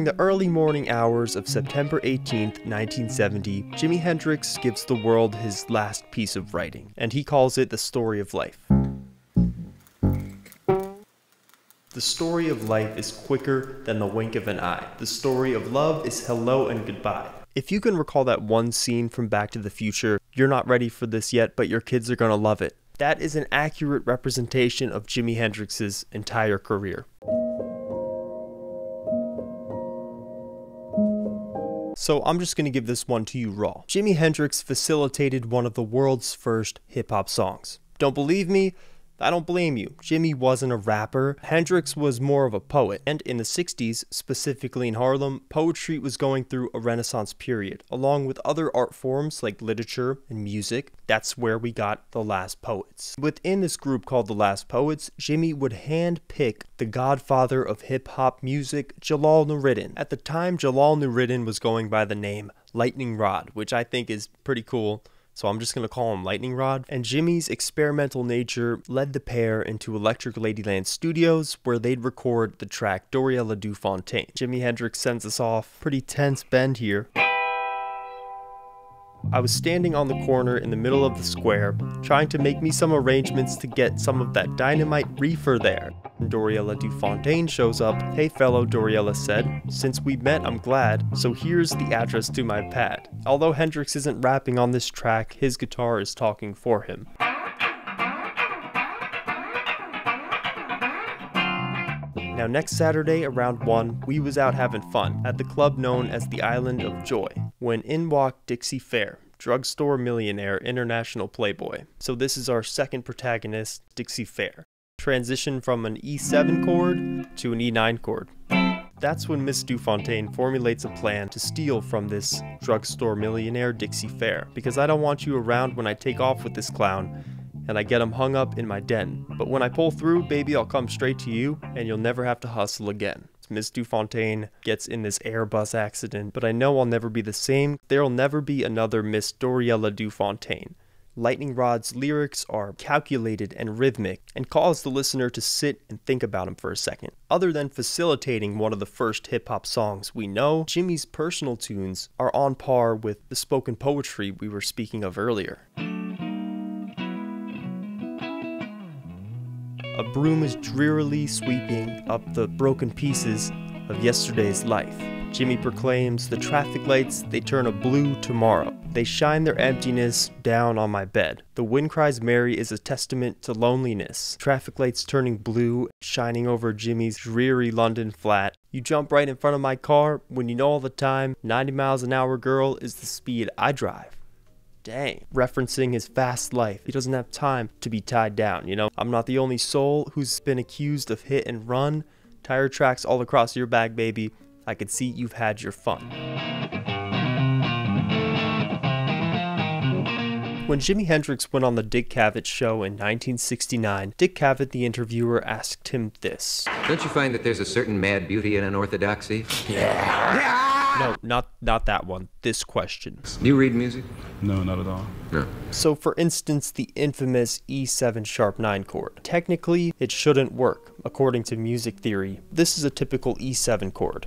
the early morning hours of September 18th, 1970, Jimi Hendrix gives the world his last piece of writing, and he calls it The Story of Life. The story of life is quicker than the wink of an eye. The story of love is hello and goodbye. If you can recall that one scene from Back to the Future, you're not ready for this yet, but your kids are gonna love it. That is an accurate representation of Jimi Hendrix's entire career. So I'm just going to give this one to you raw. Jimi Hendrix facilitated one of the world's first hip-hop songs. Don't believe me? I don't blame you. Jimi wasn't a rapper. Hendrix was more of a poet. And in the 60s, specifically in Harlem, poetry was going through a Renaissance period, along with other art forms like literature and music. That's where we got the Last Poets. Within this group called the Last Poets, Jimi would hand-pick the godfather of hip-hop music, Jalal Nuruddin. At the time, Jalal Nuruddin was going by the name Lightning Rod, which I think is pretty cool. So I'm just going to call him Lightning Rod. And Jimi's experimental nature led the pair into Electric Ladyland Studios, where they'd record the track Doriela du Fontaine. Jimi Hendrix sends us off. Pretty tense bend here. I was standing on the corner in the middle of the square, trying to make me some arrangements to get some of that dynamite reefer there. Doriela du Fontaine shows up. "Hey fellow," Doriela said. "Since we met, I'm glad, so here's the address to my pad." Although Hendrix isn't rapping on this track, his guitar is talking for him. Now next Saturday around 1, we was out having fun at the club known as the Island of Joy, when in walked Dixie Fair, drugstore millionaire, international playboy. So this is our second protagonist, Dixie Fair. Transition from an E7 chord to an E9 chord. That's when Miss Dufontaine formulates a plan to steal from this drugstore millionaire Dixie Fair, because I don't want you around when I take off with this clown and I get him hung up in my den. But when I pull through, baby, I'll come straight to you and you'll never have to hustle again. Miss Dufontaine gets in this Airbus accident, but I know I'll never be the same. There'll never be another Miss Doriela Dufontaine. Lightning Rod's lyrics are calculated and rhythmic and cause the listener to sit and think about him for a second. Other than facilitating one of the first hip-hop songs we know, Jimi's personal tunes are on par with the spoken poetry we were speaking of earlier. A broom is drearily sweeping up the broken pieces of yesterday's life. Jimi proclaims, "The traffic lights, they turn a blue tomorrow. They shine their emptiness down on my bed. The wind cries Mary is a testament to loneliness. Traffic lights turning blue, shining over Jimi's dreary London flat. You jump right in front of my car when you know all the time 90 miles an hour, girl, is the speed I drive." Dang. Referencing his fast life. He doesn't have time to be tied down, you know? "I'm not the only soul who's been accused of hit and run. Tire tracks all across your back, baby. I could see you've had your fun." When Jimi Hendrix went on the Dick Cavett show in 1969, Dick Cavett, the interviewer, asked him this. "Don't you find that there's a certain mad beauty in unorthodoxy?" Yeah. No, not that one. This question. Do you read music? No, not at all. No. So for instance, the infamous E7 sharp 9 chord. Technically, it shouldn't work, according to music theory. This is a typical E7 chord.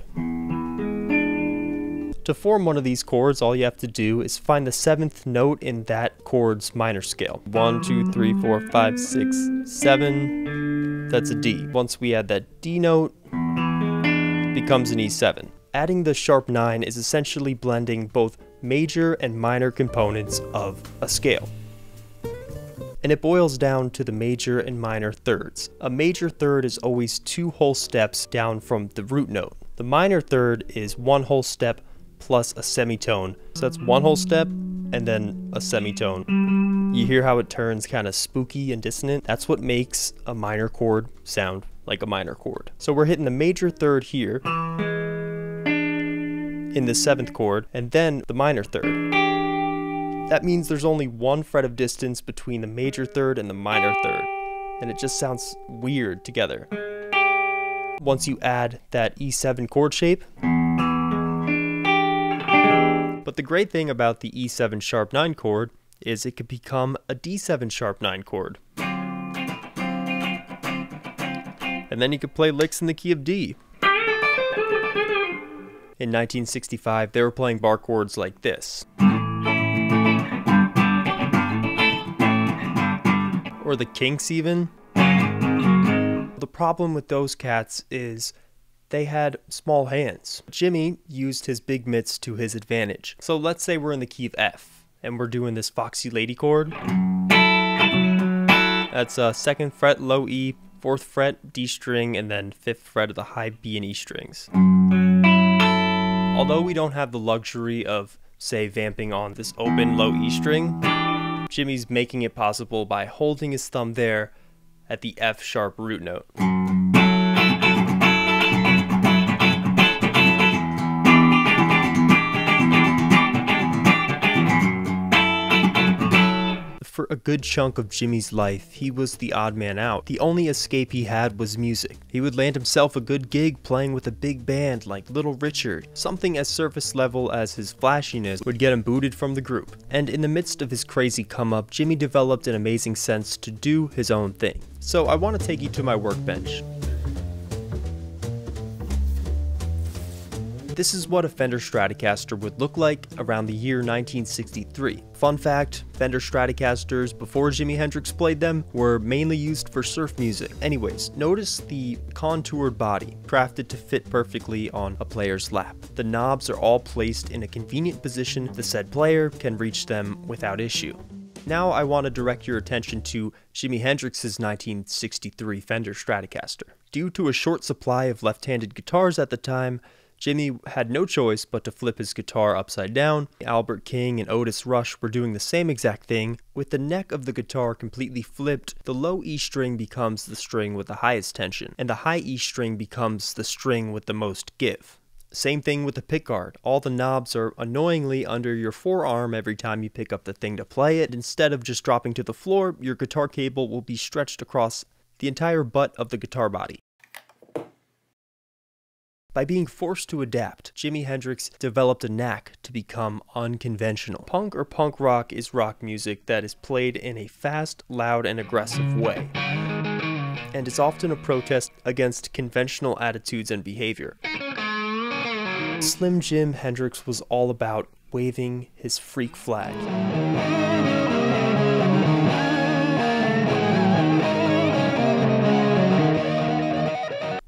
To form one of these chords, all you have to do is find the 7th note in that chord's minor scale. 1, 2, 3, 4, 5, 6, 7. That's a D. Once we add that D note, it becomes an E7. Adding the sharp 9 is essentially blending both major and minor components of a scale. And it boils down to the major and minor thirds. A major third is always 2 whole steps down from the root note. The minor third is 1 whole step plus a semitone. So that's 1 whole step and then a semitone. You hear how it turns kind of spooky and dissonant? That's what makes a minor chord sound like a minor chord. So we're hitting the major third here in the 7th chord, and then the minor third. That means there's only 1 fret of distance between the major third and the minor third, and it just sounds weird together. Once you add that E7 chord shape. But the great thing about the E7 sharp 9 chord is it could become a D7 sharp 9 chord. And then you could play licks in the key of D. In 1965, they were playing bar chords like this. Or the Kinks even. The problem with those cats is they had small hands. Jimmy used his big mitts to his advantage. So let's say we're in the key of F, and we're doing this Foxy Lady chord. That's 2nd fret, low E, 4th fret, D string, and then 5th fret of the high B and E strings. Although we don't have the luxury of, say, vamping on this open low E string, Jimmy's making it possible by holding his thumb there at the F sharp root note. For a good chunk of Jimmy's life, he was the odd man out. The only escape he had was music. He would land himself a good gig playing with a big band like Little Richard. Something as surface level as his flashiness would get him booted from the group. And in the midst of his crazy come up, Jimmy developed an amazing sense to do his own thing. So I want to take you to my workbench. This is what a Fender Stratocaster would look like around the year 1963. Fun fact, Fender Stratocasters, before Jimi Hendrix played them, were mainly used for surf music. Anyways, notice the contoured body, crafted to fit perfectly on a player's lap. The knobs are all placed in a convenient position the said player can reach them without issue. Now I want to direct your attention to Jimi Hendrix's 1963 Fender Stratocaster. Due to a short supply of left-handed guitars at the time, Jimmy had no choice but to flip his guitar upside down. Albert King and Otis Rush were doing the same exact thing. With the neck of the guitar completely flipped, the low E string becomes the string with the highest tension, and the high E string becomes the string with the most give. Same thing with the pickguard. All the knobs are annoyingly under your forearm every time you pick up the thing to play it. Instead of just dropping to the floor, your guitar cable will be stretched across the entire butt of the guitar body. By being forced to adapt, Jimi Hendrix developed a knack to become unconventional. Punk or punk rock is rock music that is played in a fast, loud, and aggressive way, and is often a protest against conventional attitudes and behavior. Slim Jim Hendrix was all about waving his freak flag.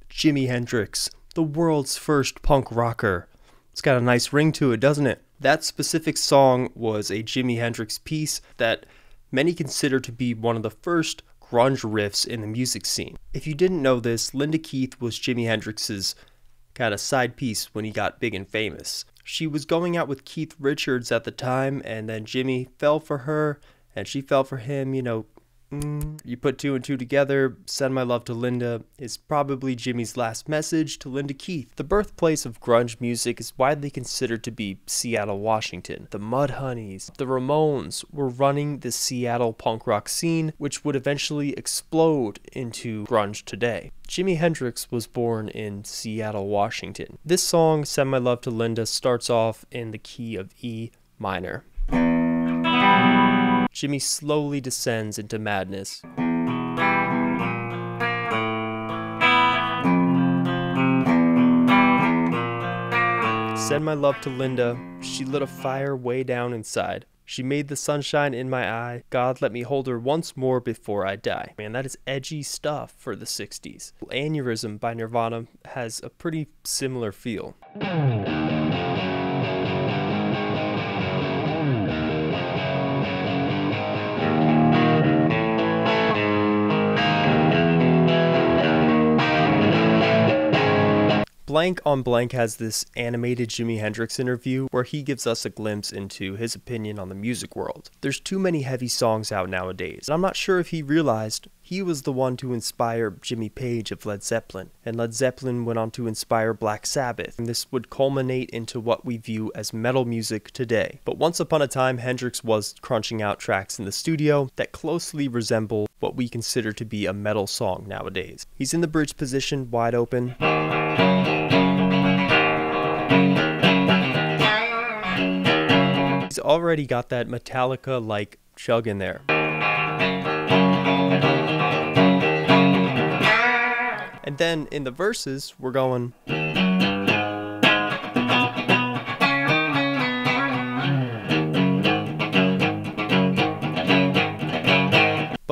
Jimi Hendrix, the world's first punk rocker. It's got a nice ring to it, doesn't it? That specific song was a Jimi Hendrix piece that many consider to be one of the first grunge riffs in the music scene. If you didn't know this, Linda Keith was Jimi Hendrix's kind of side piece when he got big and famous. She was going out with Keith Richards at the time, and then Jimmy fell for her, and she fell for him, You put two and two together, Send My Love to Linda is probably Jimmy's last message to Linda Keith. The birthplace of grunge music is widely considered to be Seattle, Washington. The Mudhoney's, the Ramones were running the Seattle punk rock scene, which would eventually explode into grunge today. Jimi Hendrix was born in Seattle, Washington. This song, Send My Love to Linda, starts off in the key of E minor. Jimmy slowly descends into madness. Send my love to Linda. She lit a fire way down inside. She made the sunshine in my eye. God, let me hold her once more before I die. Man, that is edgy stuff for the 60s. Aneurism by Nirvana has a pretty similar feel. Blank on Blank has this animated Jimi Hendrix interview where he gives us a glimpse into his opinion on the music world. There's too many heavy songs out nowadays, and I'm not sure if he realized he was the one to inspire Jimmy Page of Led Zeppelin, and Led Zeppelin went on to inspire Black Sabbath, and this would culminate into what we view as metal music today. But once upon a time, Hendrix was crunching out tracks in the studio that closely resemble what we consider to be a metal song nowadays. He's in the bridge position, wide open. He's already got that Metallica-like chug in there. And then in the verses, we're going.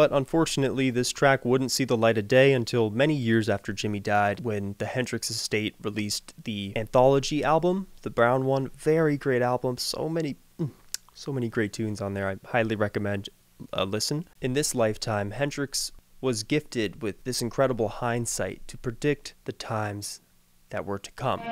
But unfortunately, this track wouldn't see the light of day until many years after Jimi died, when the Hendrix estate released the anthology album, the brown one. Very great album, so many great tunes on there. I highly recommend a listen. In this lifetime, Hendrix was gifted with this incredible hindsight to predict the times that were to come.